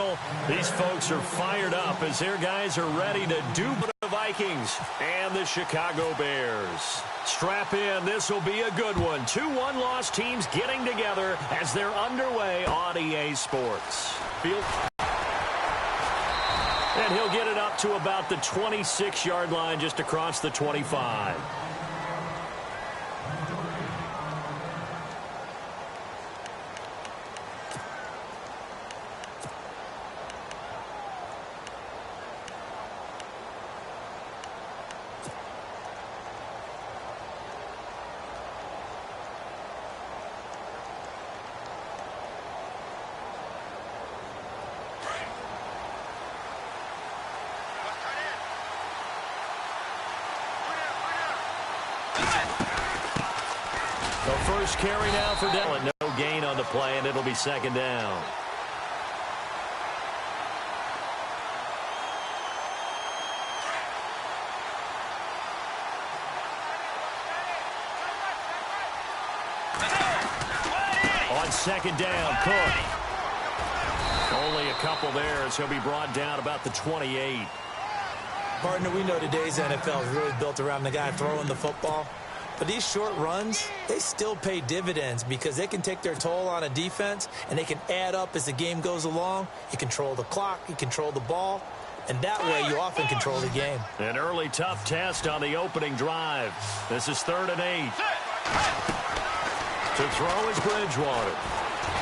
Well, these folks are fired up as their guys are ready to do the Vikings and the Chicago Bears. Strap in. This will be a good one. 2 one-loss teams getting together as they're underway on EA Sports. And he'll get it up to about the 26-yard line just across the 25. The first carry now for Dillon. No gain on the play, and it'll be second down. On second down, Cook. Only a couple there, so he'll be brought down about the 28. Partner, we know today's NFL is really built around the guy throwing the football. But these short runs, they still pay dividends because they can take their toll on a defense, and they can add up as the game goes along. You control the clock, you control the ball, and that way you often control the game. An early tough test on the opening drive. This is 3rd and 8. To throw is Bridgewater.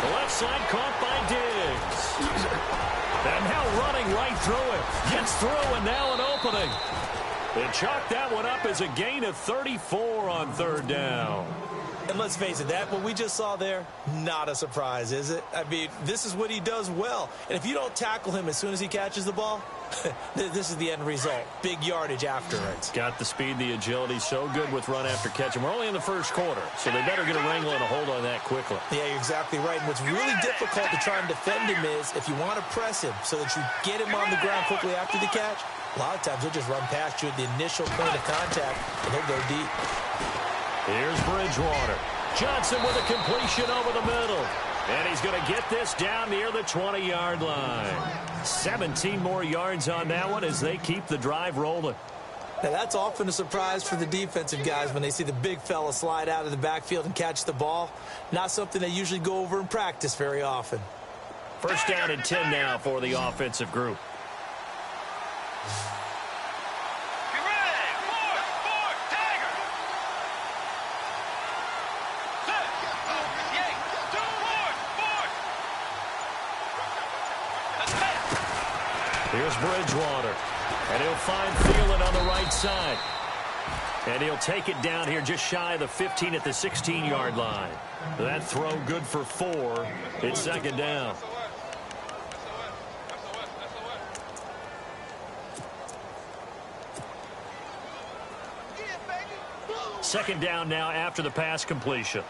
The left side caught by Diggs. And now running right through it. Gets through, and now an opening. They chalked that one up as a gain of 34 on 3rd down. And let's face it, that what we just saw there, not a surprise, is it? I mean, this is what he does well. And if you don't tackle him as soon as he catches the ball, this is the end result. Big yardage afterwards. Got the speed, the agility, so good with run after catch. And we're only in the first quarter, so they better get a wrangle and a hold on that quickly. Yeah, you're exactly right. And what's really difficult to try and defend him is if you want to press him so that you get him on the ground quickly after the catch, a lot of times he'll just run past you at the initial point of contact, and he'll go deep. Here's Bridgewater. Johnson with a completion over the middle. And he's going to get this down near the 20-yard line. 17 more yards on that one as they keep the drive rolling. Now, that's often a surprise for the defensive guys when they see the big fella slide out of the backfield and catch the ball. Not something they usually go over in practice very often. First down and 10 now for the offensive group. Here's Bridgewater, and he'll find Thielen on the right side. And he'll take it down here just shy of the 15 at the 16-yard line. That throw good for 4. It's second down. Second down now after the pass completion.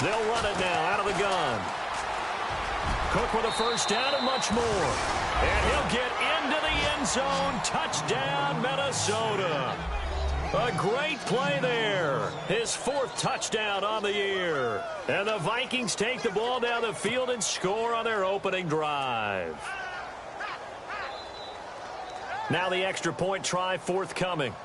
They'll run it now out of the gun. Cook with a first down and much more. And he'll get into the end zone. Touchdown, Minnesota. A great play there. His 4th touchdown on the year. And the Vikings take the ball down the field and score on their opening drive. Now the extra point try forthcoming.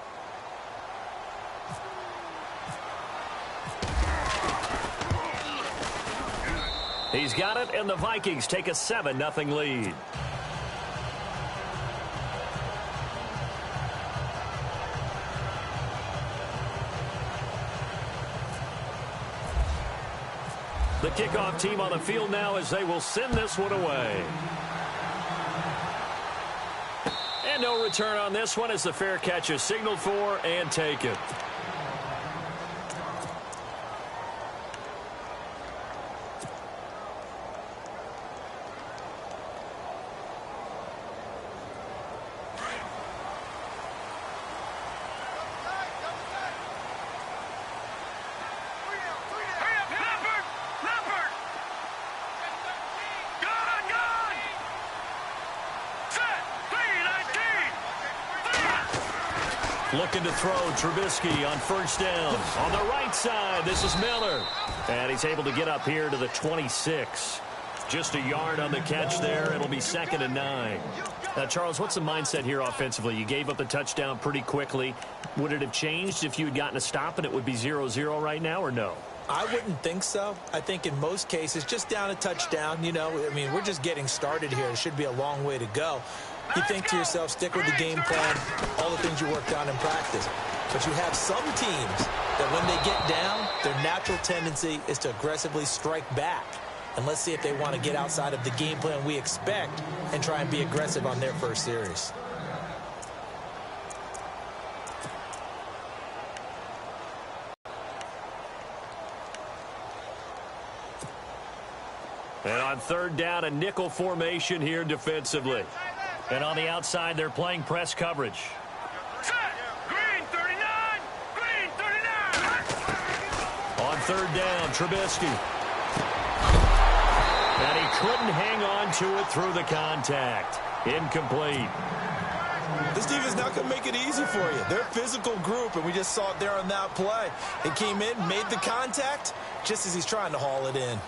He's got it, and the Vikings take a 7-0 lead. The kickoff team on the field now as they will send this one away. And no return on this one as the fair catch is signaled for and taken. Looking to throw, Trubisky on first down. On the right side, this is Miller. And he's able to get up here to the 26. Just a yard on the catch there. It'll be 2nd and 9. Now, Charles, what's the mindset here offensively? You gave up the touchdown pretty quickly. Would it have changed if you had gotten a stop and it would be 0-0 right now, or no? I wouldn't think so. I think in most cases, just down a touchdown, you know, I mean, we're just getting started here. It should be a long way to go. You think to yourself, stick with the game plan, all the things you worked on in practice. But you have some teams that when they get down, their natural tendency is to aggressively strike back. And let's see if they want to get outside of the game plan we expect and try and be aggressive on their first series. And on 3rd down, a nickel formation here defensively. And on the outside, they're playing press coverage. Green 39! Green 39! On 3rd down, Trubisky. And he couldn't hang on to it through the contact. Incomplete. This defense is not going to make it easy for you. They're a physical group, and we just saw it there on that play. It came in, made the contact, just as he's trying to haul it in.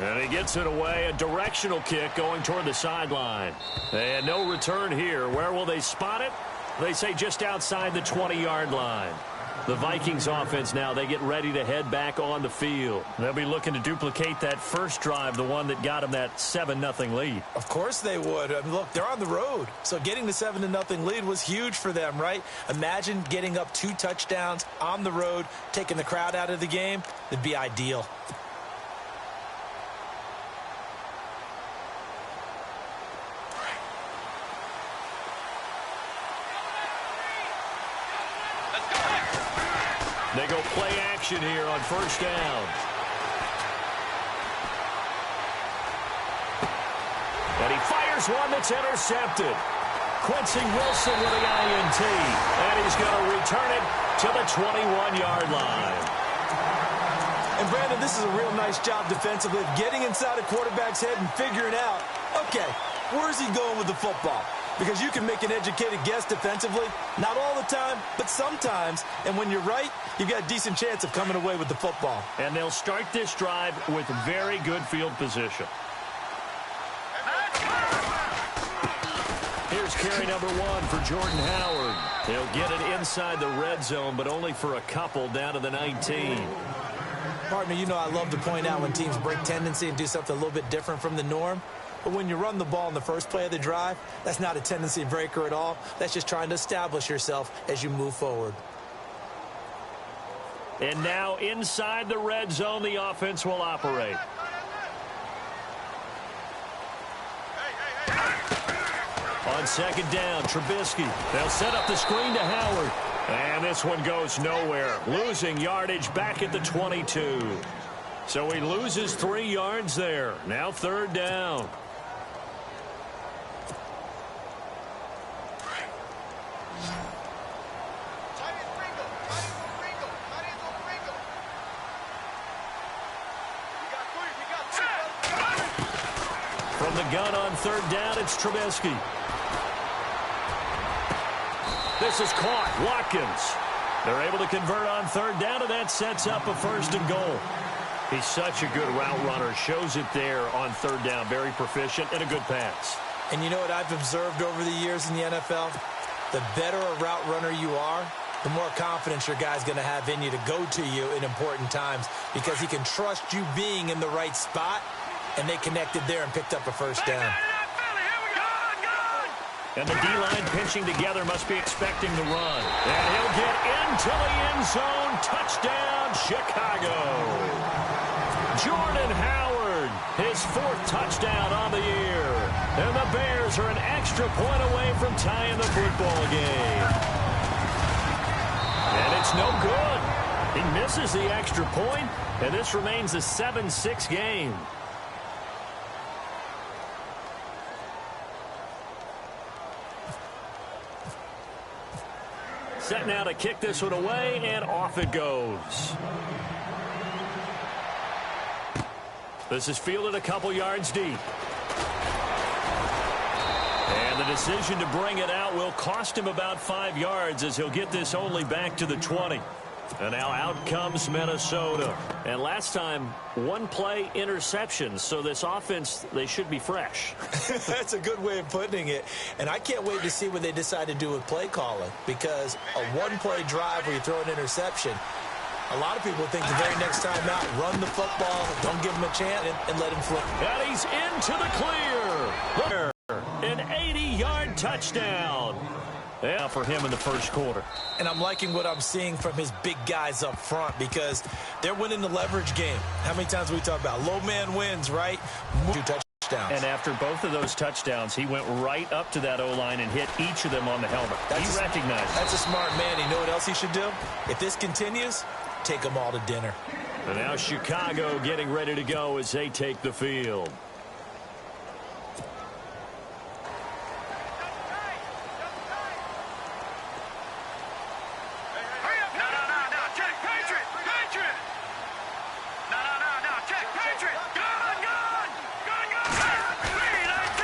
And he gets it away. A directional kick going toward the sideline. And no return here. Where will they spot it? They say just outside the 20-yard line. The Vikings offense now, they get ready to head back on the field. They'll be looking to duplicate that first drive, the one that got them that 7-0 lead. Of course they would. I mean, look, they're on the road. So getting the 7-0 lead was huge for them, right? Imagine getting up 2 touchdowns on the road, taking the crowd out of the game. It'd be ideal. They go play action here on first down. And he fires one that's intercepted. Quincy Wilson with the INT. And he's going to return it to the 21-yard line. And, Brandon, this is a real nice job defensively of getting inside a quarterback's head and figuring out, okay, where's he going with the football? Because you can make an educated guess defensively. Not all the time, but sometimes. And when you're right, you've got a decent chance of coming away with the football. And they'll start this drive with very good field position. Here's carry number 1 for Jordan Howard. He'll get it inside the red zone, but only for a couple down to the 19. Partner, you know I love to point out when teams break tendency and do something a little bit different from the norm. But when you run the ball in the first play of the drive, that's not a tendency breaker at all. That's just trying to establish yourself as you move forward. And now inside the red zone, the offense will operate. On 2nd down, Trubisky. They'll set up the screen to Howard. And this one goes nowhere. Losing yardage back at the 22. So he loses 3 yards there. Now 3rd down. From the gun on 3rd down, it's Trubisky. This is caught. Watkins. They're able to convert on 3rd down, and that sets up a 1st and goal. He's such a good route runner. Shows it there on 3rd down. Very proficient and a good pass. And you know what I've observed over the years in the NFL? The better a route runner you are, the more confidence your guy's going to have in you to go to you in important times because he can trust you being in the right spot, and they connected there and picked up a 1st down. And the D-line pinching together must be expecting the run. And he'll get into the end zone. Touchdown, Chicago. Jordan Howard, his 4th touchdown on the year. And the Bears are an extra point away from tying the football game. And it's no good. He misses the extra point, and this remains a 7-6 game. Set now to kick this one away, and off it goes. This is fielded a couple yards deep. decision to bring it out will cost him about 5 yards as he'll get this only back to the 20. And now out comes Minnesota. And last time, one play interception. So this offense, they should be fresh. That's a good way of putting it. And I can't wait to see what they decide to do with play calling. Because a one-play drive where you throw an interception, a lot of people think the very next time out, run the football, don't give him a chance, and let him flip. And he's into the clear. An 80-yard touchdown. Yeah, for him in the first quarter. And I'm liking what I'm seeing from his big guys up front because they're winning the leverage game. How many times we talk about low man wins, right? 2 touchdowns. And after both of those touchdowns, he went right up to that O-line and hit each of them on the helmet. He recognized it. That's a smart man. You know what else he should do? If this continues, take them all to dinner. And now Chicago getting ready to go as they take the field.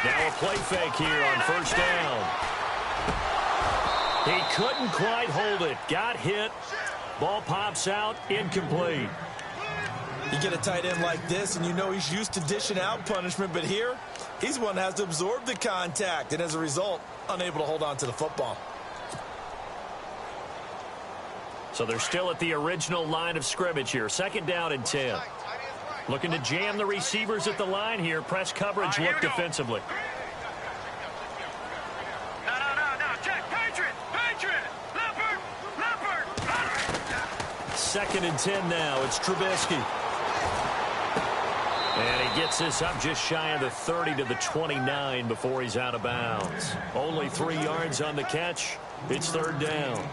Now a play fake here on first down. He couldn't quite hold it. Got hit. Ball pops out. Incomplete. You get a tight end like this, and you know he's used to dishing out punishment, but here, he's one that has to absorb the contact, and as a result, unable to hold on to the football. So they're still at the original line of scrimmage here. 2nd down and 10. Looking to jam the receivers at the line here. Press coverage look defensively. Check. Patriot. Leopard. 2nd and 10 now. It's Trubisky. And he gets this up just shy of the 30 to the 29 before he's out of bounds. Only 3 yards on the catch. It's 3rd down.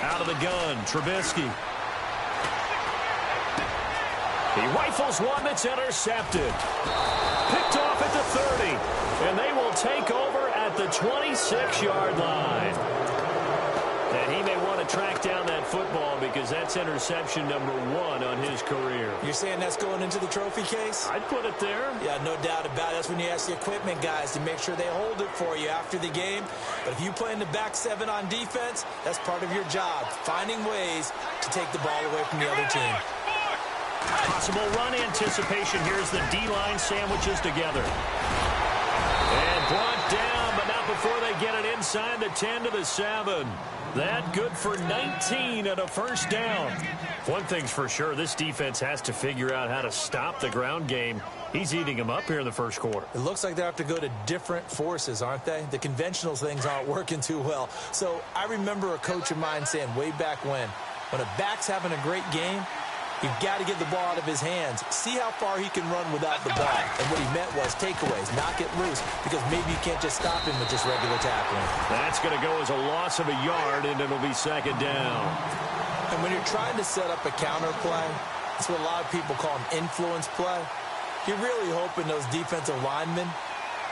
Out of the gun, Trubisky. He rifles one that's intercepted. Picked off at the 30. And they will take over at the 26-yard line. And he may want to track down that football because that's interception number 1 on his career. You're saying that's going into the trophy case? I'd put it there. Yeah, no doubt about it. That's when you ask the equipment guys to make sure they hold it for you after the game. But if you play in the back 7 on defense, that's part of your job, finding ways to take the ball away from the other team. Possible run anticipation. Here's the D-line sandwiches together. And brought down, but not before they get it inside the 10 to the 7. That good for 19 and a first down. One thing's for sure, this defense has to figure out how to stop the ground game. He's eating them up here in the first quarter. It looks like they have to go to different forces, aren't they? The conventional things aren't working too well. So I remember a coach of mine saying way back when a back's having a great game, you've got to get the ball out of his hands. See how far he can run without the ball. And what he meant was takeaways, knock it loose, because maybe you can't just stop him with just regular tackling. That's going to go as a loss of a yard, and it'll be 2nd down. And when you're trying to set up a counter play, that's what a lot of people call an influence play. You're really hoping those defensive linemen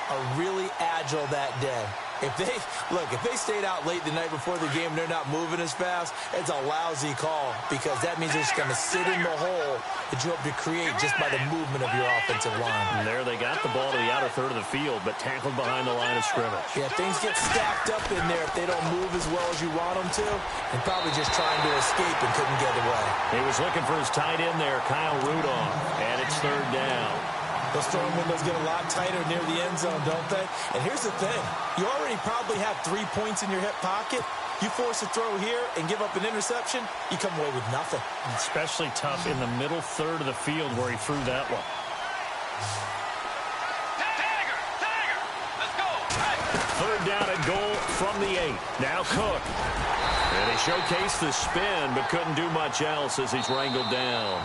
are really agile that day. If they stayed out late the night before the game and they're not moving as fast, it's a lousy call because that means they're just going to sit in the hole that you hope to create just by the movement of your offensive line. And there they got the ball to the outer third of the field, but tackled behind the line of scrimmage. Yeah, things get stacked up in there if they don't move as well as you want them to, and probably just trying to escape and couldn't get away. He was looking for his tight end there, Kyle Rudolph, and it's 3rd down. Those throwing windows get a lot tighter near the end zone, don't they? And here's the thing. You already probably have 3 points in your hip pocket. You force a throw here and give up an interception, you come away with nothing. Especially tough in the middle third of the field where he threw that one. Tiger, let's go. 3rd down and goal from the 8. Now Cook. And he showcased the spin, but couldn't do much else as he's wrangled down.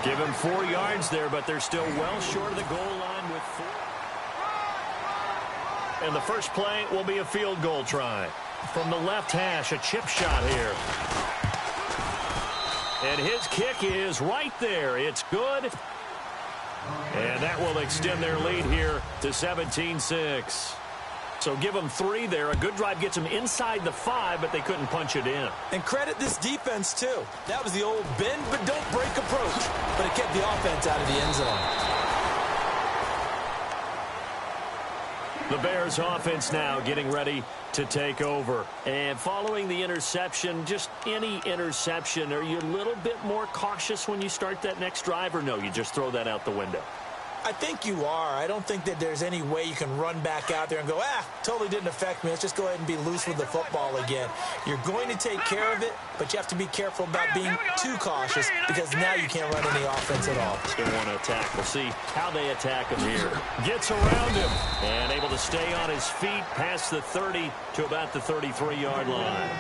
Give him 4 yards there, but they're still well short of the goal line with 4. And the first play will be a field goal try. From the left hash, a chip shot here. And his kick is right there. It's good. And that will extend their lead here to 17-6. So give them 3 there. A good drive gets them inside the 5, but they couldn't punch it in. And credit this defense, too. That was the old bend but don't break approach, but it kept the offense out of the end zone. The Bears offense now getting ready to take over. And following the interception, just any interception, are you a little bit more cautious when you start that next drive, or no, you just throw that out the window? I think you are. I don't think that there's any way you can run back out there and go, totally didn't affect me. Let's just go ahead and be loose with the football again. You're going to take care of it, but you have to be careful about being too cautious because now you can't run any offense at all. Still want to attack. We'll see how they attack him here. Gets around him and able to stay on his feet past the 30 to about the 33-yard line.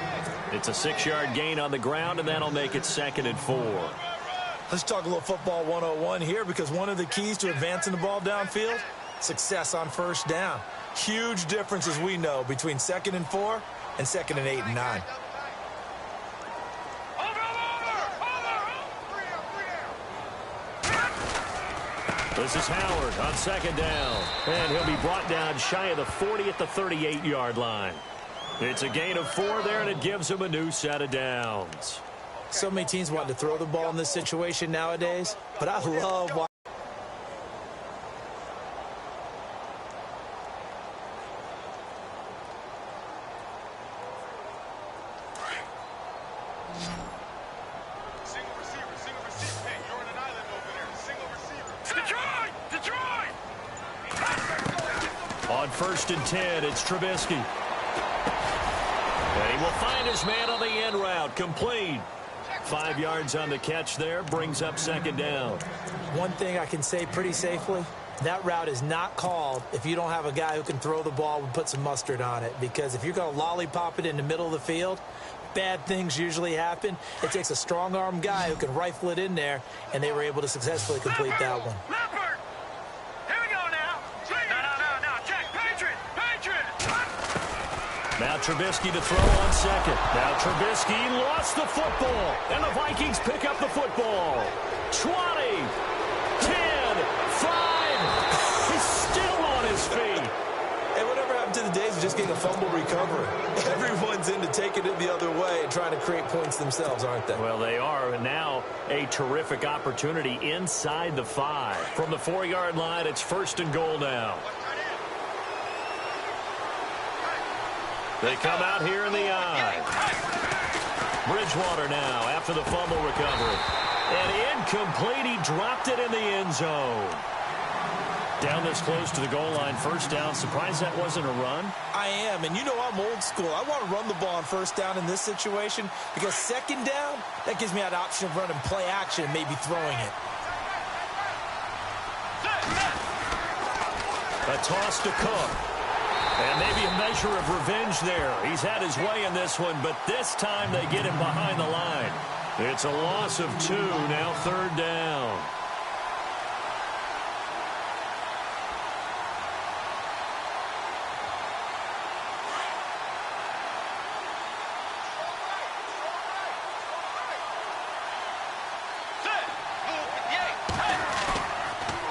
It's a 6-yard gain on the ground, and that'll make it 2nd and 4. Let's talk a little football 101 here because one of the keys to advancing the ball downfield, success on first down. Huge difference, as we know, between 2nd and 4 and 2nd and 8 and 9. This is Howard on 2nd down. And he'll be brought down shy of the 40 at the 38-yard line. It's a gain of 4 there, and it gives him a new set of downs. So many teams want to throw the ball in this situation nowadays, but I love watching. Single receiver. Hey, you're on an island over there. Single receiver. Detroit! On 1st and 10, it's Trubisky. And he will find his man on the end route. Complete. 5 yards on the catch there. Brings up 2nd down. One thing I can say pretty safely, that route is not called if you don't have a guy who can throw the ball and put some mustard on it. Because if you're going to lollipop it in the middle of the field, bad things usually happen. It takes a strong-arm guy who can rifle it in there, and they were able to successfully complete that one. Leopard! Here we go now. No. Check. Patriot! Now Trubisky to throw on 2nd. Now Trubisky lost the football. And the Vikings pick up the football. 20, 10, 5. He's still on his feet. Hey, whatever happened to the days of just getting a fumble recovery? Everyone's into taking it the other way and trying to create points themselves, aren't they? Well, they are. And now a terrific opportunity inside the 5. From the 4-yard line, it's 1st and goal now. They come out here in the eye. Bridgewater now after the fumble recovery. And incomplete. He dropped it in the end zone. Down this close to the goal line, 1st down. Surprised that wasn't a run? I am, and you know I'm old school. I want to run the ball on 1st down in this situation because 2nd down, that gives me that option of running play action and maybe throwing it. A toss to Cook. And maybe a measure of revenge there. He's had his way in this one, but this time they get him behind the line. It's a loss of 2, now 3rd down.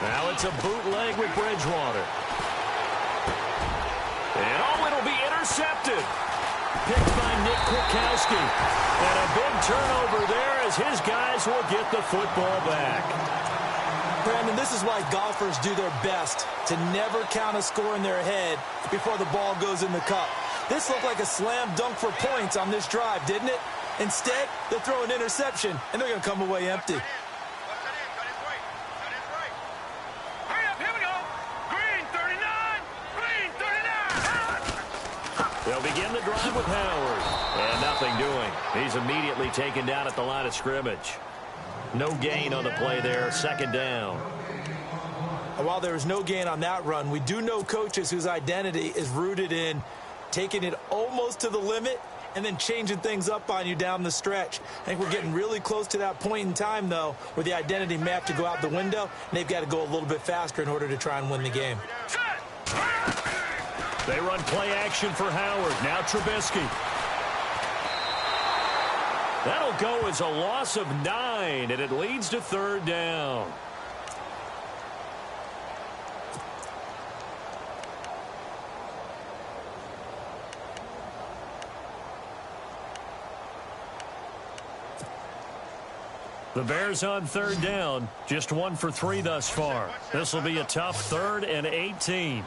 Now it's a bootleg with Bridgewater. And it'll be intercepted. Picked by Nick Kwiatkowski. And a big turnover there as his guys will get the football back. Brandon, this is why golfers do their best to never count a score in their head before the ball goes in the cup. This looked like a slam dunk for points on this drive, didn't it? Instead, they'll throw an interception, and they're going to come away empty. They'll begin the drive with Howard. And nothing doing. He's immediately taken down at the line of scrimmage. No gain on the play there. 2nd down. And while there was no gain on that run, we do know coaches whose identity is rooted in taking it almost to the limit and then changing things up on you down the stretch. I think we're getting really close to that point in time, though, where the identity may have to go out the window, and they've got to go a little bit faster in order to try and win the game. They run play action for Howard. Now Trubisky. That'll go as a loss of 9, and it leads to 3rd down. The Bears on third down, just 1 for 3 thus far. This will be a tough 3rd and 18.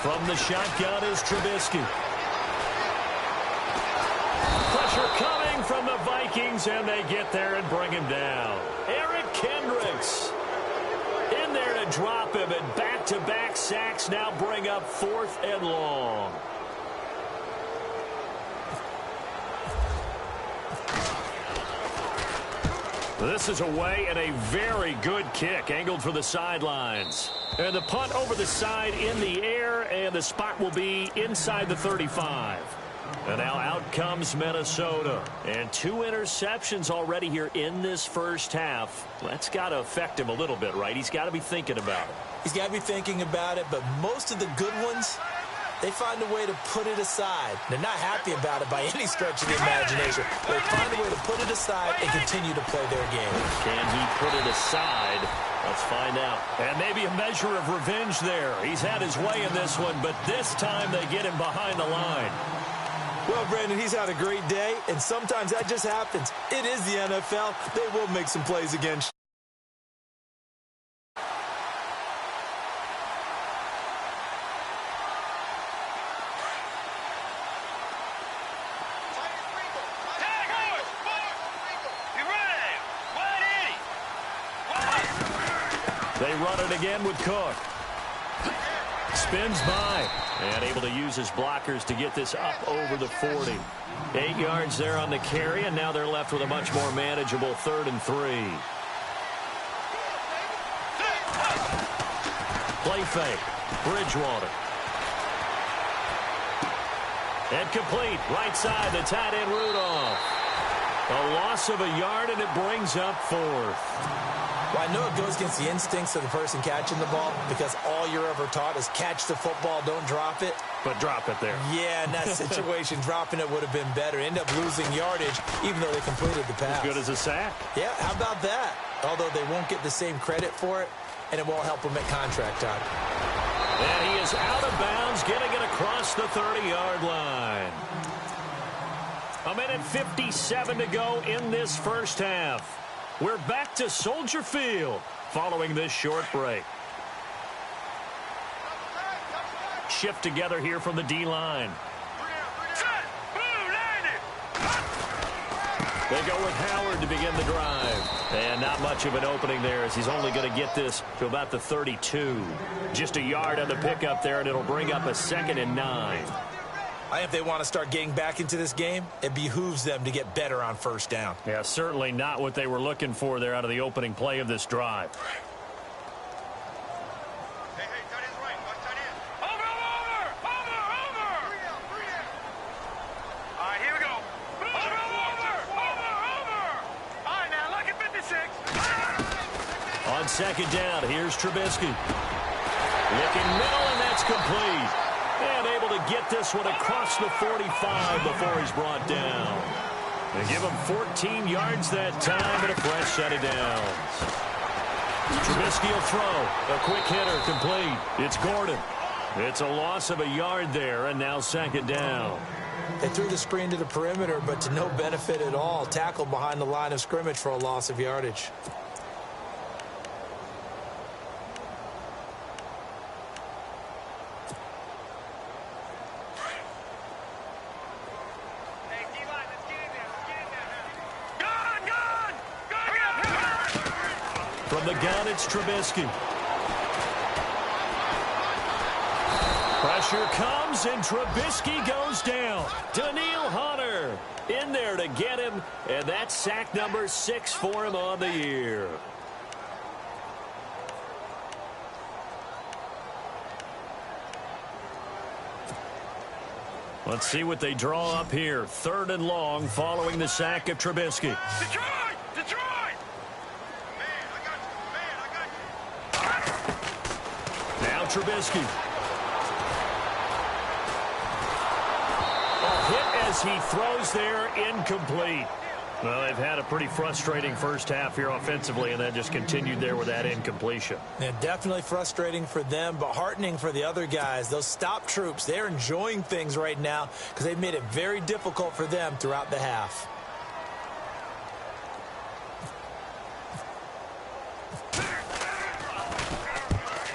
From the shotgun is Trubisky. Pressure coming from the Vikings, and they get there and bring him down. Eric Kendricks in there to drop him, and back-to-back sacks now bring up 4th and long. This is away, and a very good kick angled for the sidelines. And the punt over the side in the air, and the spot will be inside the 35. And now out comes Minnesota. And 2 interceptions already here in this first half. That's got to affect him a little bit, right? He's got to be thinking about it. He's got to be thinking about it, but most of the good ones, they find a way to put it aside. They're not happy about it by any stretch of the imagination. They find a way to put it aside and continue to play their game. Can he put it aside? Let's find out. And maybe a measure of revenge there. He's had his way in this one, but this time they get him behind the line. Well, Brandon, he's had a great day, and sometimes that just happens. It is the NFL. They will make some plays against you. They run it again with Cook. Spins by and able to use his blockers to get this up over the 40. 8 yards there on the carry, and now they're left with a much more manageable 3rd and 3. Play fake. Bridgewater. And complete. Right side, the tight end Rudolph. A loss of a yard, and it brings up 4th. Well, I know it goes against the instincts of the person catching the ball because all you're ever taught is catch the football, don't drop it. But drop it there. Yeah, in that situation, dropping it would have been better. End up losing yardage, even though they completed the pass. As good as a sack. Yeah, how about that? Although they won't get the same credit for it, and it won't help them at contract time. And he is out of bounds, getting it across the 30-yard line. 1:57 to go in this first half. We're back to Soldier Field following this short break. Shift together here from the D-line. They go with Howard to begin the drive. And not much of an opening there as he's only going to get this to about the 32. Just a yard on the pickup there, and it'll bring up a 2nd and 9. I think if they want to start getting back into this game, it behooves them to get better on first down. Yeah, certainly not what they were looking for there out of the opening play of this drive. Hey, tight end's right. Watch tight end. Over! All right, here we go. Over! All right, now, look at 56. On 2nd down, here's Trubisky. Looking middle, and that's complete. And able to get this one across the 45 before he's brought down. They give him 14 yards that time and a fresh set of downs. Trubisky will throw. A quick hitter complete. It's Gordon. It's a loss of a yard there, and now 2nd down. They threw the screen to the perimeter, but to no benefit at all. Tackled behind the line of scrimmage for a loss of yardage. From the gun, it's Trubisky. Pressure comes, and Trubisky goes down. Daniil Hunter in there to get him, and that's sack number 6 for him on the year. Let's see what they draw up here. 3rd and long following the sack of Trubisky. Detroit! Man, I got you. Now Trubisky. A hit as he throws there, incomplete. Well, they've had a pretty frustrating first half here offensively, and then just continued there with that incompletion. Yeah, definitely frustrating for them, but heartening for the other guys. Those stop troops, they're enjoying things right now because they've made it very difficult for them throughout the half.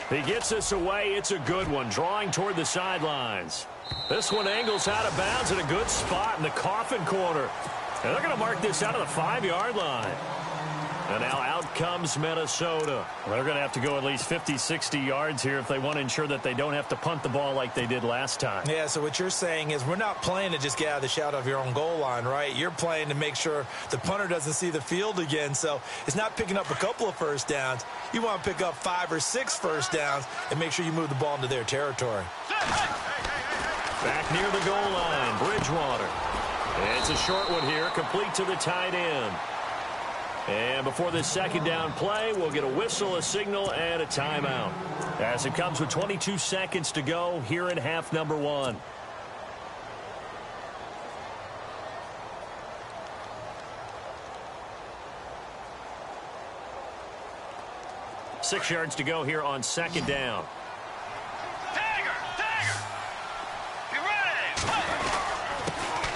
He gets this away. It's a good one, drawing toward the sidelines. This one angles out of bounds in a good spot in the coffin corner. And they're going to mark this out of the 5-yard line. And now out comes Minnesota. They're going to have to go at least 50, 60 yards here if they want to ensure that they don't have to punt the ball like they did last time. Yeah, so what you're saying is we're not playing to just get out of the shadow of your own goal line, right? You're playing to make sure the punter doesn't see the field again. So it's not picking up a couple of first downs. You want to pick up 5 or 6 first downs and make sure you move the ball into their territory. Back near the goal line, Bridgewater. It's a short one here, complete to the tight end. And before this second down play, we'll get a whistle, a signal, and a timeout. As it comes with 22 seconds to go here in half number 1. Six yards to go here on second down.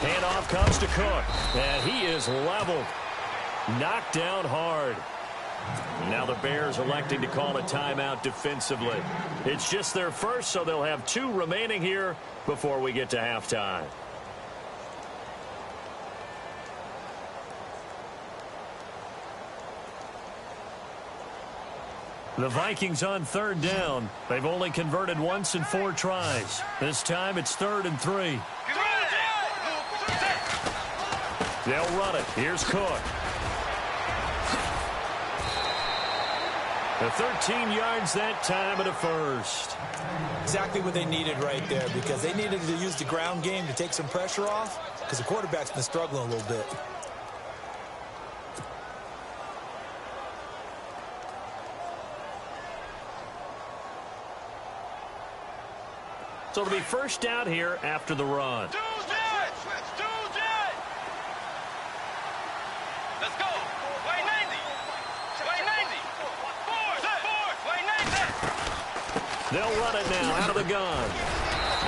Handoff comes to Cook, and he is leveled. Knocked down hard. Now the Bears electing to call a timeout defensively. It's just their first, so they'll have 2 remaining here before we get to halftime. The Vikings on third down. They've only converted once in 4 tries. This time it's 3rd and 3. They'll run it. Here's Cook. The 13 yards that time and a first. Exactly what they needed right there because they needed to use the ground game to take some pressure off because the quarterback's been struggling a little bit. So it'll be first down here after the run. Let's go. Way 90. Way 90. Way 90. They'll run it now out of the gun.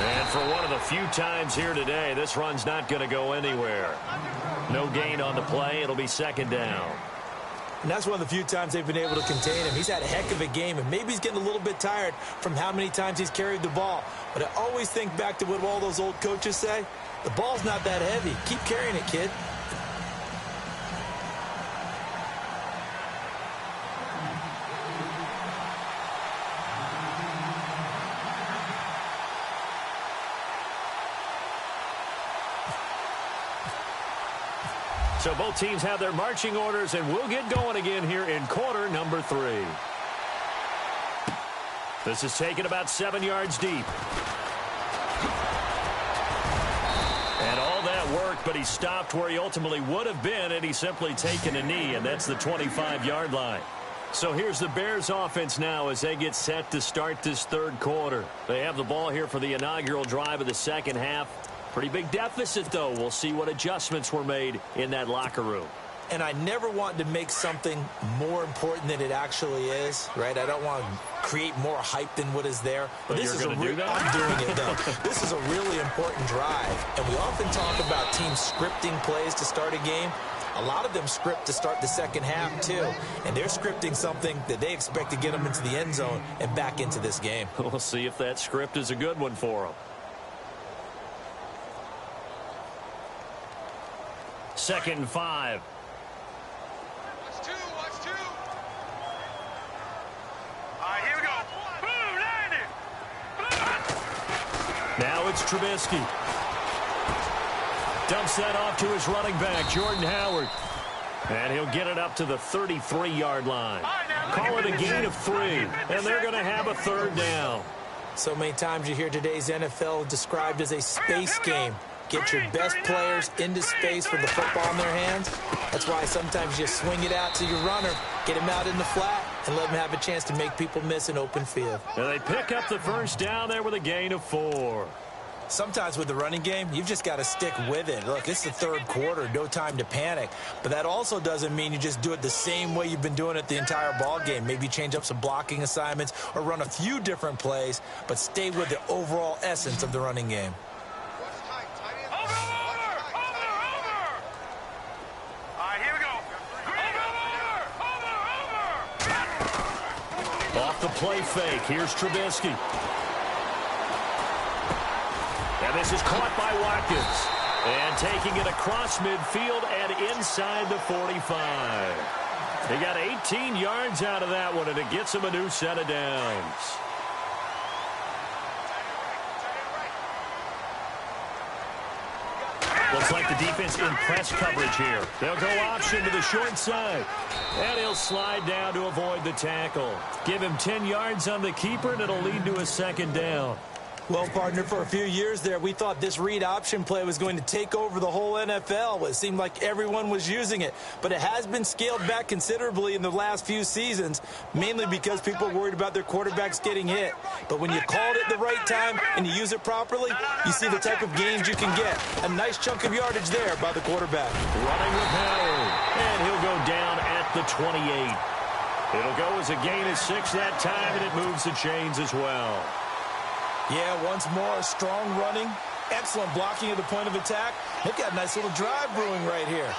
And for one of the few times here today, this run's not going to go anywhere. No gain on the play. It'll be second down. And that's one of the few times they've been able to contain him. He's had a heck of a game, and maybe he's getting a little bit tired from how many times he's carried the ball. But I always think back to what all those old coaches say. The ball's not that heavy. Keep carrying it, kid. So both teams have their marching orders, and we'll get going again here in quarter number 3. This is taken about 7 yards deep. And all that worked, but he stopped where he ultimately would have been had he simply taken a knee, and that's the 25-yard line. So here's the Bears offense now as they get set to start this third quarter. They have the ball here for the inaugural drive of the second half. Pretty big deficit, though. We'll see what adjustments were made in that locker room. And I never want to make something more important than it actually is, right? I don't want to create more hype than what is there. But this is do that? I'm doing it, though. This is a really important drive. And we often talk about teams scripting plays to start a game. A lot of them script to start the second half, too. And they're scripting something that they expect to get them into the end zone and back into this game. We'll see if that script is a good one for them. 2nd and 5. Watch 2. Watch 2. All right, here we go. Boom, 90. Now it's Trubisky. Dumps that off to his running back, Jordan Howard. And he'll get it up to the 33-yard line. Call it a gain of 3, and they're going to have a third down. So many times you hear today's NFL described as a space game. Get your best players into space with the football in their hands. That's why sometimes you swing it out to your runner, get him out in the flat, and let him have a chance to make people miss an open field. And they pick up the first down there with a gain of 4. Sometimes with the running game, you've just got to stick with it. Look, it's the third quarter, no time to panic. But that also doesn't mean you just do it the same way you've been doing it the entire ball game. Maybe change up some blocking assignments or run a few different plays, but stay with the overall essence of the running game. Off the play fake, here's Trubisky. And this is caught by Watkins. And taking it across midfield and inside the 45. He got 18 yards out of that one, and it gets him a new set of downs. Looks like the defense in press coverage here. They'll go option to the short side. And he'll slide down to avoid the tackle. Give him 10 yards on the keeper, and it'll lead to a second down. Well, partner, for a few years there, we thought this read option play was going to take over the whole NFL. It seemed like everyone was using it. But it has been scaled back considerably in the last few seasons, mainly because people are worried about their quarterbacks getting hit. But when you call it at the right time and you use it properly, you see the type of gains you can get. A nice chunk of yardage there by the quarterback. Running with Howard. And he'll go down at the 28. It'll go as a gain of 6 that time, and it moves the chains as well. Yeah, once more, strong running, excellent blocking at the point of attack. They've got a nice little drive brewing right here.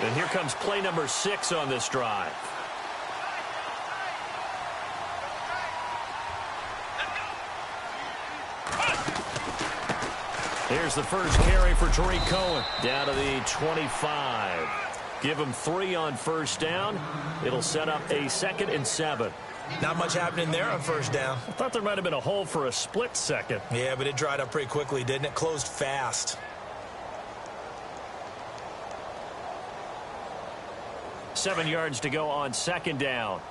And here comes play number 6 on this drive. Here's the first carry for Tariq Cohen. Down to the 25. Give him 3 on first down. It'll set up a 2nd and 7. Not much happening there on first down. I thought there might have been a hole for a split second. Yeah, but it dried up pretty quickly, didn't it? Closed fast. 7 yards to go on second down.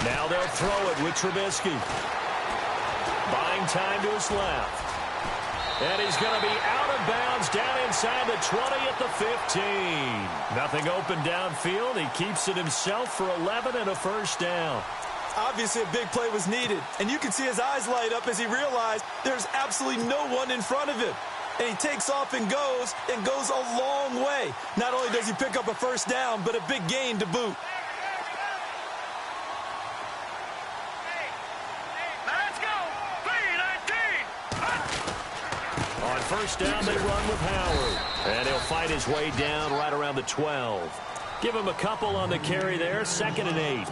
Now they'll throw it with Trubisky. Buying time to his left. And he's going to be out of bounds down inside the 20 at the 15. Nothing open downfield. He keeps it himself for 11 and a first down. Obviously, a big play was needed. And you can see his eyes light up as he realized there's absolutely no one in front of him. And he takes off and goes a long way. Not only does he pick up a first down, but a big gain to boot. On first down, they run with Howard. And he'll fight his way down right around the 12. Give him a couple on the carry there, 2nd and 8.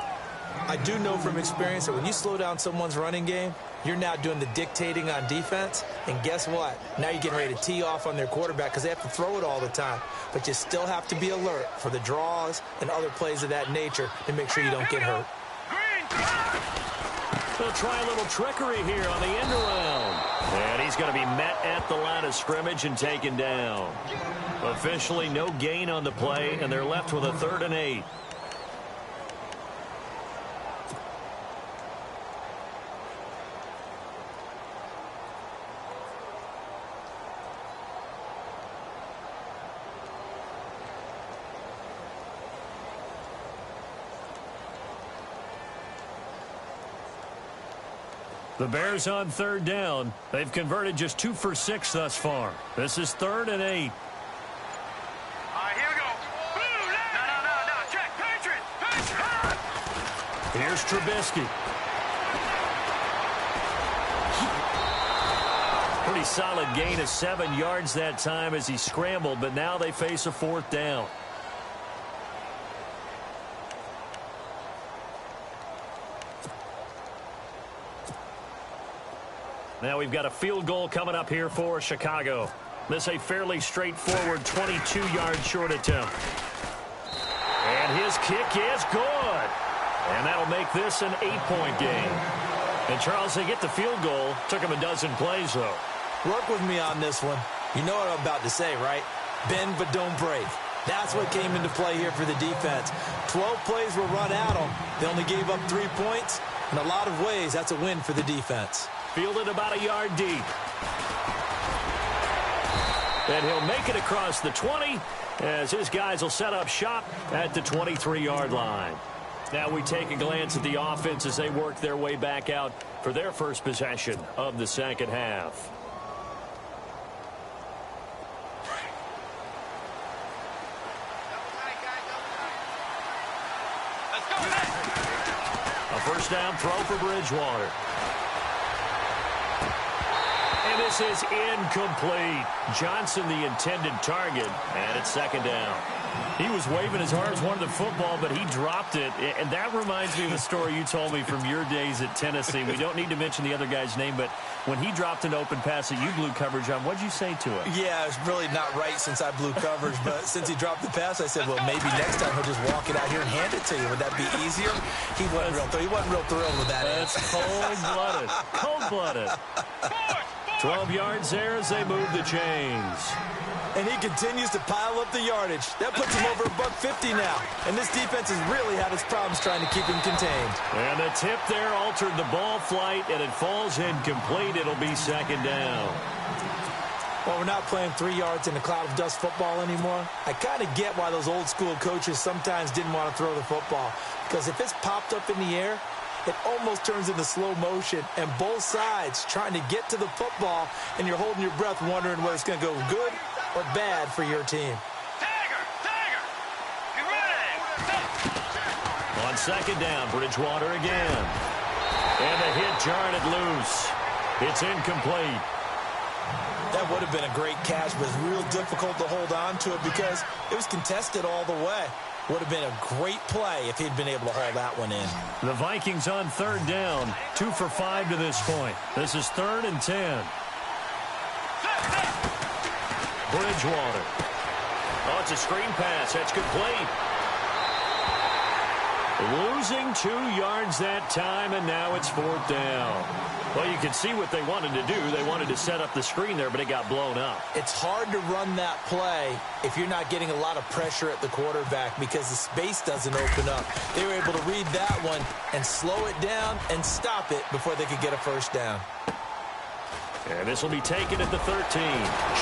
I do know from experience that when you slow down someone's running game, you're now doing the dictating on defense. And guess what? Now you're getting ready to tee off on their quarterback because they have to throw it all the time. But you still have to be alert for the draws and other plays of that nature to make sure you don't get hurt. They'll try a little trickery here on the end around. And he's going to be met at the line of scrimmage and taken down. Officially no gain on the play, and they're left with a 3rd and 8. The Bears on 3rd down. They've converted just 2 for 6 thus far. This is 3rd and 8. All right, here we go. No. Check. Patriot. Here's Trubisky. Pretty solid gain of 7 yards that time as he scrambled, but now they face a 4th down. Now we've got a field goal coming up here for Chicago. This a fairly straightforward 22-yard short attempt. And his kick is good. And that'll make this an 8-point game. And Charles, they get the field goal. Took him a dozen plays, though. Work with me on this one. You know what I'm about to say, right? Bend but don't break. That's what came into play here for the defense. 12 plays were run at them. They only gave up 3 points. In a lot of ways, that's a win for the defense. Fielded about a yard deep. And he'll make it across the 20 as his guys will set up shop at the 23-yard line. Now we take a glance at the offense as they work their way back out for their first possession of the second half. A first down throw for Bridgewater. And this is incomplete. Johnson, the intended target, and it's second down. He was waving as hard as wanted the football, but he dropped it. And that reminds me of a story you told me from your days at Tennessee. We don't need to mention the other guy's name, but when he dropped an open pass that you blew coverage on, what'd you say to him? Yeah, it's really not right since I blew coverage, but since he dropped the pass, I said, well, maybe next time he'll just walk it out here and hand it to you. Would that be easier? He wasn't real thrilled with that. That's cold-blooded. Cold-blooded. 12 yards there as they move the chains. And he continues to pile up the yardage. That puts him over $150 now. And this defense has really had its problems trying to keep him contained. And the tip there altered the ball flight, and it falls incomplete. It'll be second down. Well, we're not playing 3 yards in a cloud of dust football anymore. I kind of get why those old school coaches sometimes didn't want to throw the football. Because if it's popped up in the air, it almost turns into slow motion, and both sides trying to get to the football, and you're holding your breath wondering whether it's going to go good or bad for your team. On second down, Bridgewater again. And the hit jarred it loose. It's incomplete. That would have been a great catch, but it's real difficult to hold on to it because it was contested all the way. Would have been a great play if he'd been able to haul that one in. The Vikings on third down, 2 for 5 to this point. This is 3rd and 10. Bridgewater. Oh, it's a screen pass. That's complete. Losing 2 yards that time, and now it's 4th down. Well, you can see what they wanted to do. They wanted to set up the screen there, but it got blown up. It's hard to run that play if you're not getting a lot of pressure at the quarterback because the space doesn't open up. They were able to read that one and slow it down and stop it before they could get a first down. And this will be taken at the 13.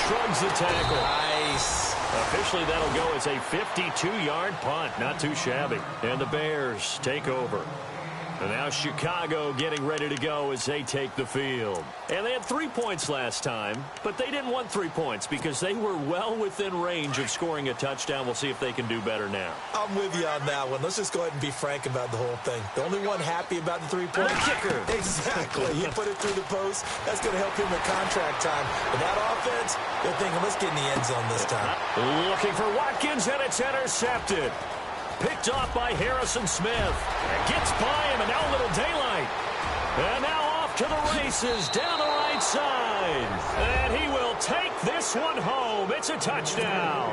Shrugs the tackle. Nice. Officially, that'll go as a 52-yard punt. Not too shabby. And the Bears take over. And now Chicago getting ready to go as they take the field. And they had 3 points last time, but they didn't want 3 points because they were well within range of scoring a touchdown. We'll see if they can do better now. I'm with you on that one. Let's just go ahead and be frank about the whole thing. The only one happy about the 3-point kicker. Exactly. He put it through the post. That's going to help him at contract time. But that offense, they're thinking, let's get in the end zone this time. Looking for Watkins, and it's intercepted. Picked off by Harrison Smith. Gets by him, and now a little daylight. And now off to the races down the right side. And he will take this one home. It's a touchdown.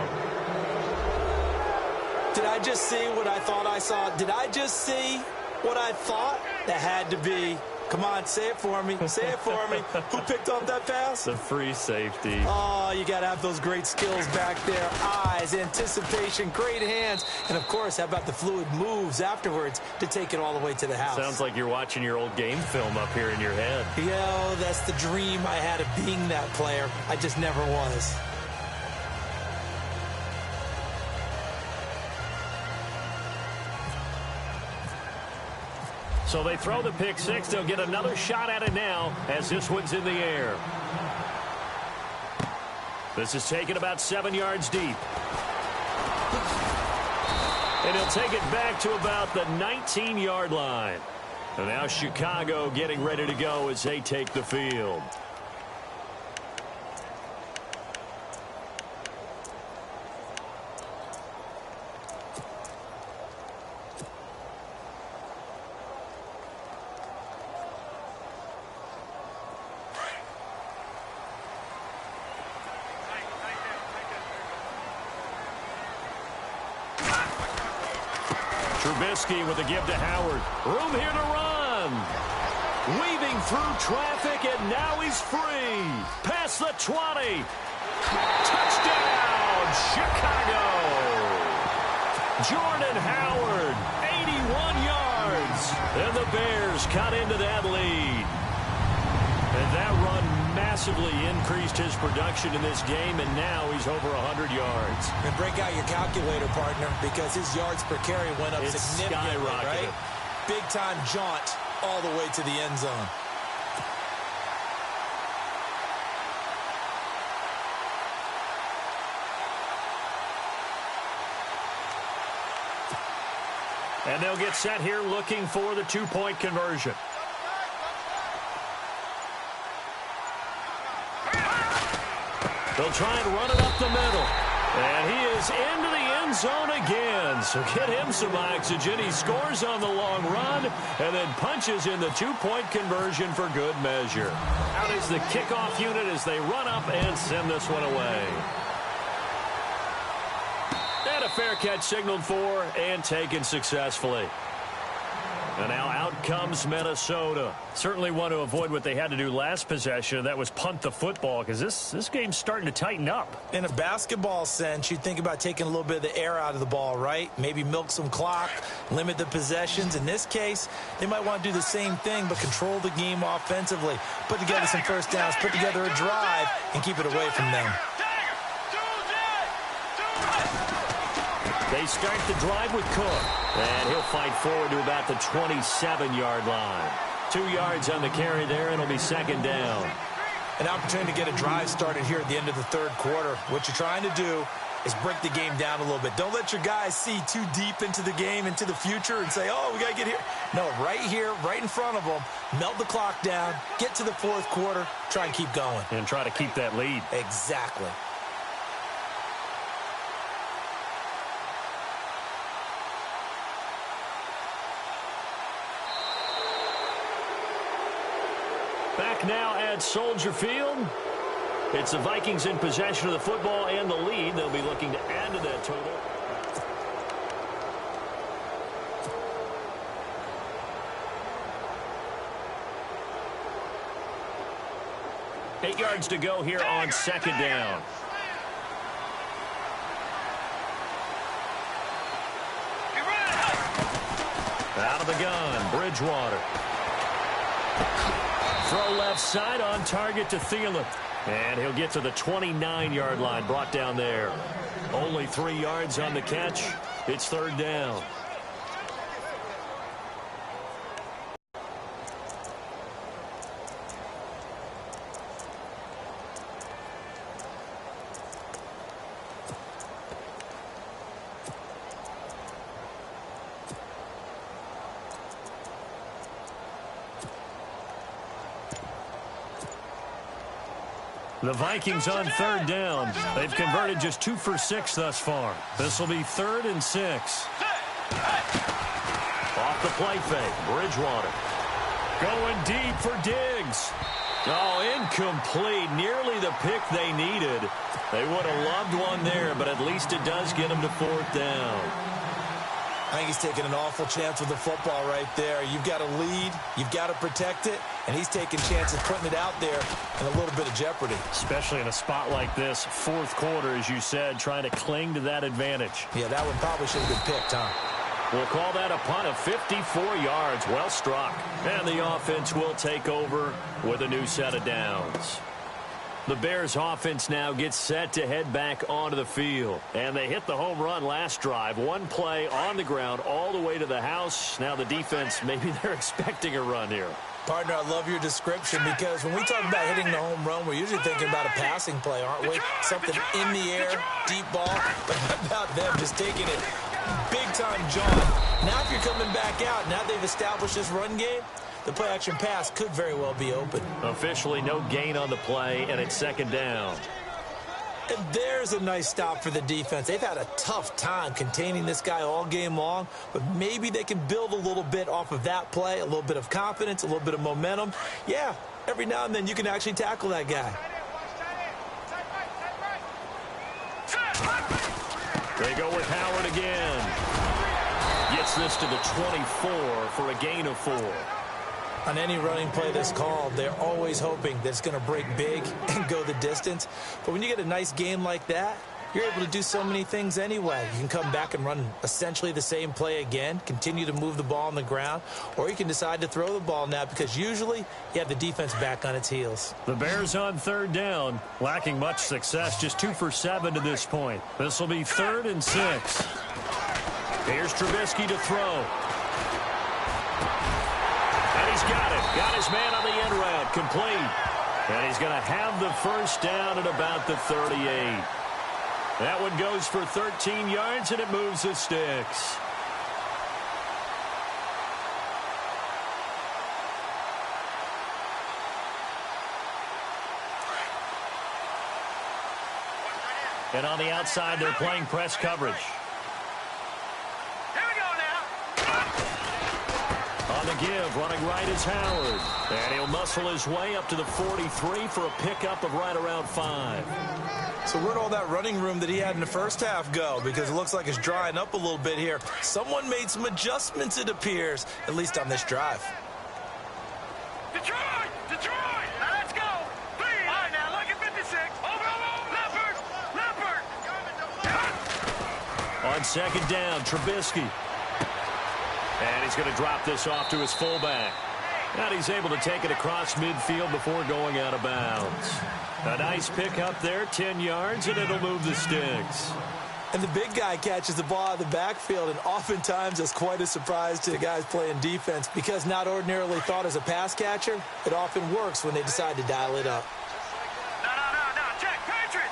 Did I just see what I thought I saw? Did I just see what I thought? That had to be. Come on, say it for me. Say it for me. Who picked off that pass? The free safety. Oh, you got to have those great skills back there. Eyes, anticipation, great hands. And, of course, how about the fluid moves afterwards to take it all the way to the house? Sounds like you're watching your old game film up here in your head. Yo, that's the dream I had of being that player. I just never was. So they throw the pick six. They'll get another shot at it now as this one's in the air. This is taken about 7 yards deep. And he'll take it back to about the 19-yard line. And now Chicago getting ready to go as they take the field. Trubisky with a give to Howard. Room here to run. Weaving through traffic, and now he's free. Past the 20. Touchdown, Chicago. Jordan Howard, 81 yards. And the Bears cut into that lead. And that run massive. massively increased his production in this game, and now he's over 100 yards. And break out your calculator, partner, because his yards per carry went up It's significantly, skyrocketed. right? Big-time jaunt all the way to the end zone. And they'll get set here looking for the two-point conversion. They'll try and run it up the middle. And he is into the end zone again. So get him some oxygen. He scores on the long run and then punches in the two-point conversion for good measure. Out is the kickoff unit as they run up and send this one away. And a fair catch signaled for and taken successfully. And now out comes Minnesota. Certainly want to avoid what they had to do last possession. That was punt the football, because this game's starting to tighten up. In a basketball sense, you think about taking a little bit of the air out of the ball, right? Maybe milk some clock, limit the possessions. In this case, they might want to do the same thing, but control the game offensively. Put together some first downs, put together a drive, and keep it away from them. They start the drive with Cook. And he'll fight forward to about the 27-yard line. 2 yards on the carry there, and it'll be second down. An opportunity to get a drive started here at the end of the third quarter. What you're trying to do is break the game down a little bit. Don't let your guys see too deep into the game, into the future, and say, oh, we got to get here. No, right here, right in front of them, melt the clock down, get to the fourth quarter, try and keep going. And try to keep that lead. Exactly. Back now at Soldier Field. It's the Vikings in possession of the football and the lead. They'll be looking to add to that total. Eight yards to go here on second down. Out of the gun, Bridgewater. Throw left side on target to Thielen. And he'll get to the 29-yard line, brought down there. Only 3 yards on the catch. It's third down. The Vikings on third down. They've converted just 2 for 6 thus far. This will be 3rd and 6. Off the play fake, Bridgewater. Going deep for Diggs. Oh, incomplete. Nearly the pick they needed. They would have loved one there, but at least it does get them to 4th down. I think he's taking an awful chance with the football right there. You've got to lead, you've got to protect it, and he's taking chances putting it out there in a little bit of jeopardy. Especially in a spot like this, 4th quarter, as you said, trying to cling to that advantage. Yeah, that one probably should have been picked, huh? We'll call that a punt of 54 yards. Well struck. And the offense will take over with a new set of downs. The Bears offense now gets set to head back onto the field. And they hit the home run last drive. One play on the ground all the way to the house. Now the defense, maybe they're expecting a run here. Partner, I love your description because when we talk about hitting the home run, we're usually thinking about a passing play, aren't we? Something in the air, deep ball. But how about them just taking it big-time jaunt? Now if you're coming back out, now they've established this run game, the play-action pass could very well be open. Officially no gain on the play, and it's second down. And there's a nice stop for the defense. They've had a tough time containing this guy all game long, but maybe they can build a little bit off of that play, a little bit of confidence, a little bit of momentum. Yeah, every now and then you can actually tackle that guy. They go with Howard again. Gets this to the 24 for a gain of 4. On any running play that's called, they're always hoping that it's going to break big and go the distance. But when you get a nice game like that, you're able to do so many things anyway. You can come back and run essentially the same play again, continue to move the ball on the ground, or you can decide to throw the ball now because usually you have the defense back on its heels. The Bears on third down, lacking much success, just 2 for 7 to this point. This will be 3rd and 6. Here's Trubisky to throw. And he's got it. Got his man on the end route, complete. And he's going to have the first down at about the 38. That one goes for 13 yards, and it moves the sticks. And on the outside, they're playing press coverage. Here we go now. On the give, running right is Howard. And he'll muscle his way up to the 43 for a pickup of right around 5. So where'd all that running room that he had in the first half go? Because it looks like it's drying up a little bit here. Someone made some adjustments, it appears, at least on this drive. Detroit! Detroit! Now let's go! Please! All right, now look at 56. Over! Leopard! On second down, Trubisky. And he's going to drop this off to his fullback. And he's able to take it across midfield before going out of bounds. A nice pick up there, 10 yards, and it'll move the sticks. And the big guy catches the ball out of the backfield, and oftentimes it's quite a surprise to the guys playing defense because not ordinarily thought as a pass catcher, it often works when they decide to dial it up. No. Check. Patriot!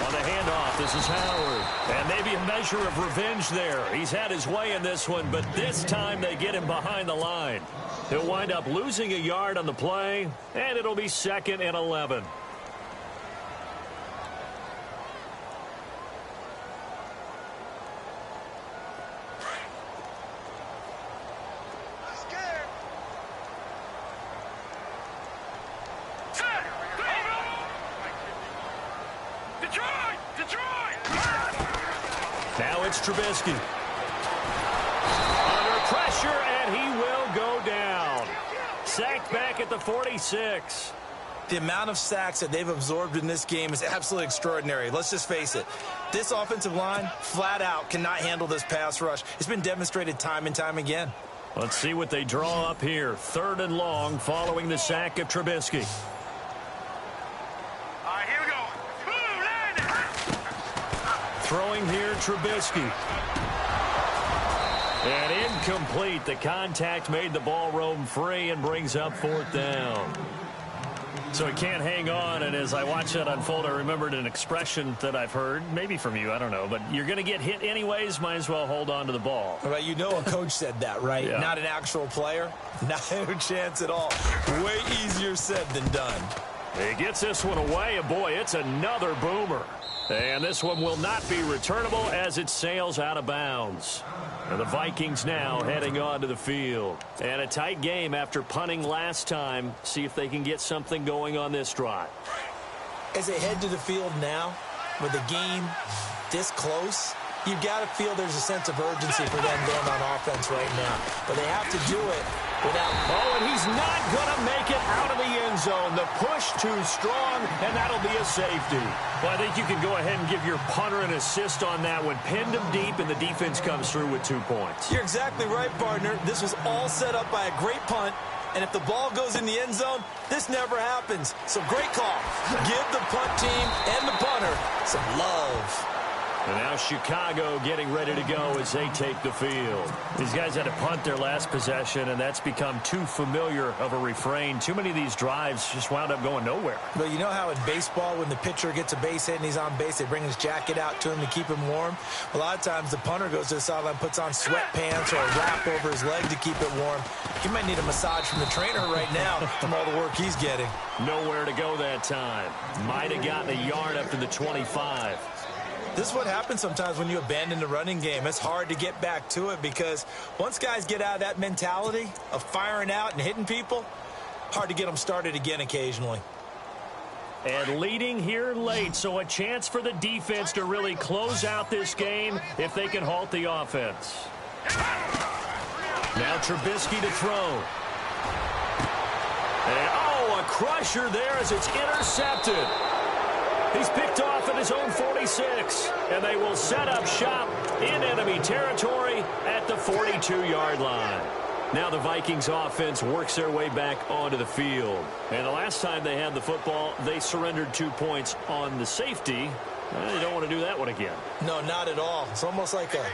On the handoff, this is Howard. And maybe a measure of revenge there. He's had his way in this one, but this time they get him behind the line. He'll wind up losing a yard on the play, and it'll be 2nd and 11. Now it's Trubisky. Under pressure, and he will go down. Sacked back at the 46. The amount of sacks that they've absorbed in this game is absolutely extraordinary. Let's just face it. This offensive line, flat out, cannot handle this pass rush. It's been demonstrated time and time again. Let's see what they draw up here. 3rd and long following the sack of Trubisky. All right, here we go. Boom, land it. Throwing here, Trubisky. And incomplete. The contact made the ball roam free and brings up 4th down. So he can't hang on, and as I watch that unfold, I remembered an expression that I've heard, maybe from you, I don't know, but you're going to get hit anyways, might as well hold on to the ball. Right, you know a coach said that, right? Yeah. Not an actual player. Not a chance at all. Way easier said than done. He gets this one away, and boy, it's another boomer. And this one will not be returnable as it sails out of bounds. And the Vikings now heading onto the field. And a tight game after punting last time. See if they can get something going on this drive. As they head to the field now, with the game this close, you've got to feel there's a sense of urgency for them going on offense right now. But they have to do it without... Oh, and he's not going to make it out of the end zone. The push too strong, and that'll be a safety. Well, I think you can go ahead and give your punter an assist on that one. Pinned him deep, and the defense comes through with 2 points. You're exactly right, partner. This was all set up by a great punt. And if the ball goes in the end zone, this never happens. So great call. Give the punt team and the punter some love. And now Chicago getting ready to go as they take the field. These guys had to punt their last possession, and that's become too familiar of a refrain. Too many of these drives just wound up going nowhere. But you know how in baseball, when the pitcher gets a base hit and he's on base, they bring his jacket out to him to keep him warm? A lot of times the punter goes to the sideline, puts on sweatpants or a wrap over his leg to keep it warm. He might need a massage from the trainer right now from all the work he's getting. Nowhere to go that time. Might have gotten a yard up to the 25. This is what happens sometimes when you abandon the running game. It's hard to get back to it because once guys get out of that mentality of firing out and hitting people, hard to get them started again occasionally. And leading here late, so a chance for the defense to really close out this game if they can halt the offense. Now Trubisky to throw. And, oh, a crusher there as it's intercepted. He's picked off at his own 46, and they will set up shop in enemy territory at the 42-yard line. Now the Vikings offense works their way back onto the field. And the last time they had the football, they surrendered 2 points on the safety. Well, you don't want to do that one again. No, not at all. It's almost like a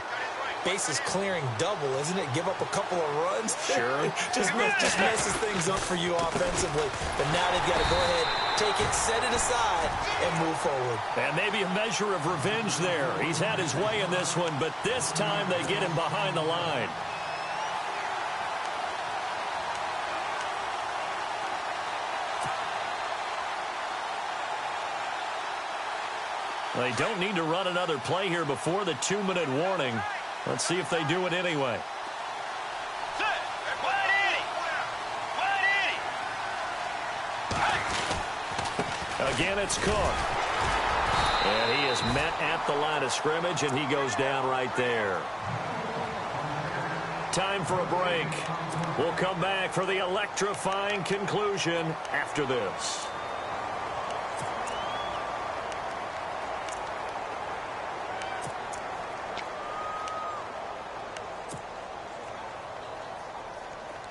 bases clearing double, isn't it? Give up a couple of runs. Sure. just messes things up for you offensively. But now they've got to go ahead, take it, set it aside, and move forward. And maybe a measure of revenge there. He's had his way in this one, but this time they get him behind the line. They don't need to run another play here before the 2-minute warning. Let's see if they do it anyway. Again, it's Cook. And he is met at the line of scrimmage, and he goes down right there. Time for a break. We'll come back for the electrifying conclusion after this.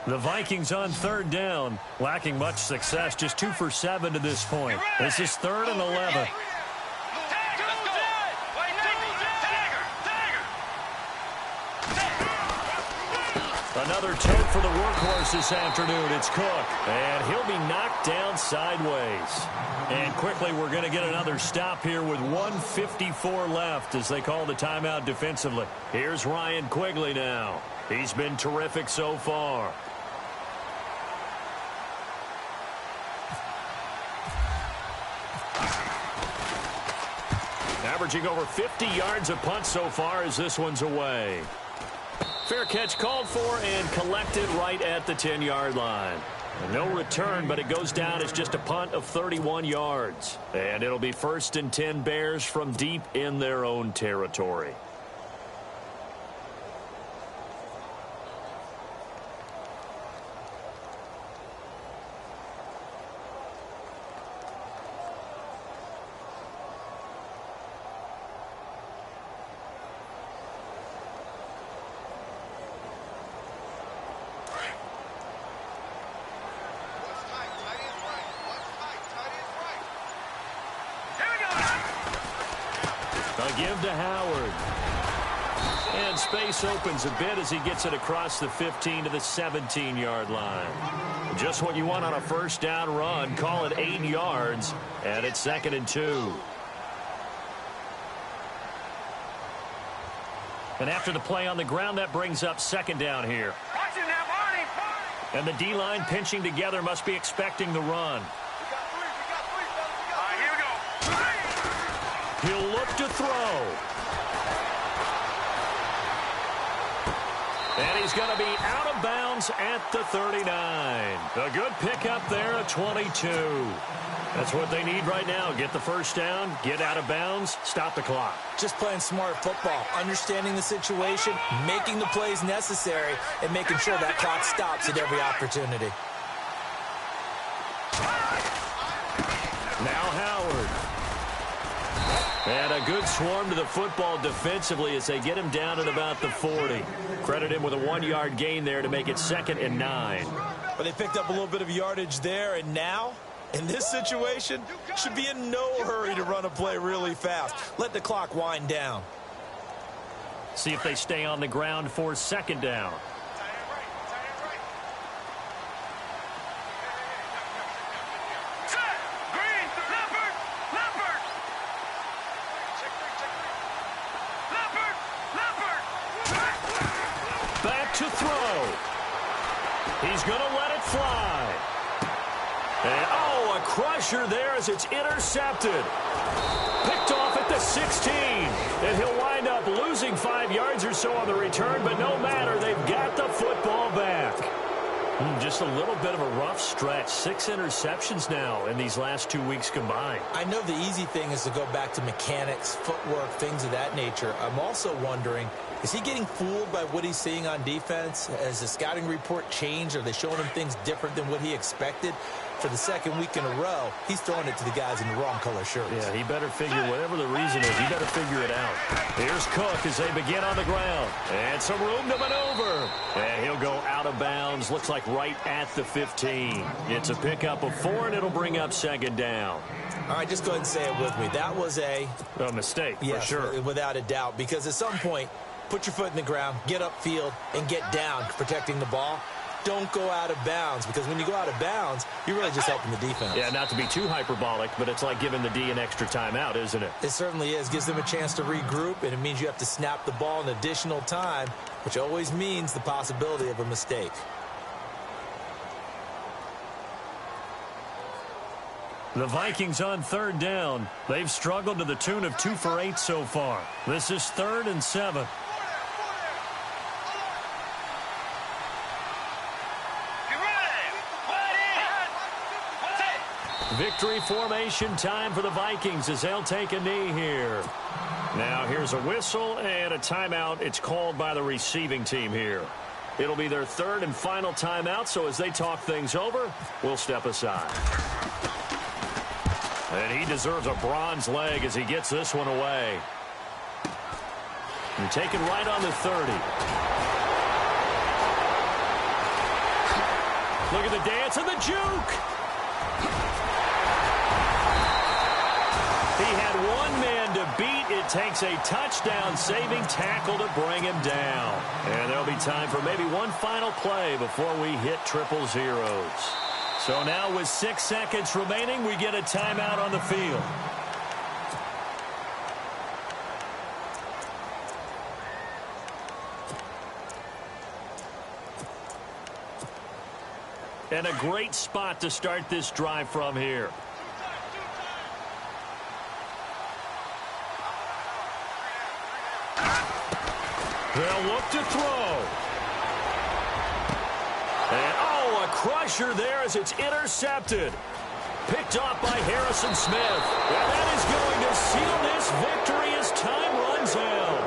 The Vikings on third down, lacking much success, just 2 for 7 to this point. This is 3rd and 11. Another tote for the workhorse this afternoon. It's Cook, and he'll be knocked down sideways. And quickly, we're going to get another stop here with 1:54 left as they call the timeout defensively. Here's Ryan Quigley now. He's been terrific so far. Averaging over 50 yards a punt so far as this one's away. Fair catch called for and collected right at the 10-yard line. No return, but it goes down as just a punt of 31 yards. And it'll be 1st and 10 Bears from deep in their own territory. Give to Howard. And space opens a bit as he gets it across the 15 to the 17-yard line. Just what you want on a first down run. Call it 8 yards. And it's 2nd and 2. And after the play on the ground, that brings up 2nd down here. And the D-line pinching together must be expecting the run. He'll look to throw. And he's going to be out of bounds at the 39. A good pickup there at 22. That's what they need right now. Get the first down, get out of bounds, stop the clock. Just playing smart football, understanding the situation, making the plays necessary, and making sure that clock stops at every opportunity. Now Howard. And a good swarm to the football defensively as they get him down at about the 40. Credit him with a 1-yard gain there to make it 2nd and 9. But they picked up a little bit of yardage there, and now, in this situation, should be in no hurry to run a play really fast. Let the clock wind down. See if they stay on the ground for 2nd down. To throw. He's going to let it fly. And, oh, a crusher there as it's intercepted. Picked off at the 16. And he'll wind up losing 5 yards or so on the return, but no matter, they've got the football back. Just a little bit of a rough stretch. 6 interceptions now in these last 2 weeks combined. I know the easy thing is to go back to mechanics, footwork, things of that nature. I'm also wondering, Is he getting fooled by what he's seeing on defense? Has the scouting report changed? Are they showing him things different than what he expected? For the second week in a row, he's throwing it to the guys in the wrong color shirts. Yeah, he better figure, whatever the reason is, he better figure it out. Here's Cook as they begin on the ground. And some room to maneuver. And he'll go out of bounds. Looks like right at the 15. It's a pickup of 4, and it'll bring up second down. All right, just go ahead and say it with me. That was a mistake, yes, for sure. Without a doubt, because at some point, put your foot in the ground, get upfield, and get down protecting the ball. Don't go out of bounds, because when you go out of bounds, you're really just helping the defense. Yeah, not to be too hyperbolic, but it's like giving the D an extra timeout, isn't it? It certainly is. Gives them a chance to regroup, and it means you have to snap the ball an additional time, which always means the possibility of a mistake. The Vikings on third down. They've struggled to the tune of 2 for 8 so far. This is 3rd and 7. Victory formation time for the Vikings as they'll take a knee here. Now here's a whistle and a timeout. It's called by the receiving team here. It'll be their 3rd and final timeout, so as they talk things over, we'll step aside. And he deserves a bronze leg as he gets this one away. And taken right on the 30. Look at the dance and the juke. He had one man to beat. It takes a touchdown-saving tackle to bring him down. And there'll be time for maybe one final play before we hit triple zeros. So now with 6 seconds remaining, we get a timeout on the field. And a great spot to start this drive from here. They'll look to throw. And, oh, a crusher there as it's intercepted. Picked off by Harrison Smith. And that is going to seal this victory as time runs out.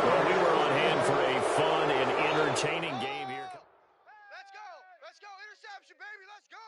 Well, we were on hand for a fun and entertaining game here. Let's go. Let's go. Interception, baby. Let's go.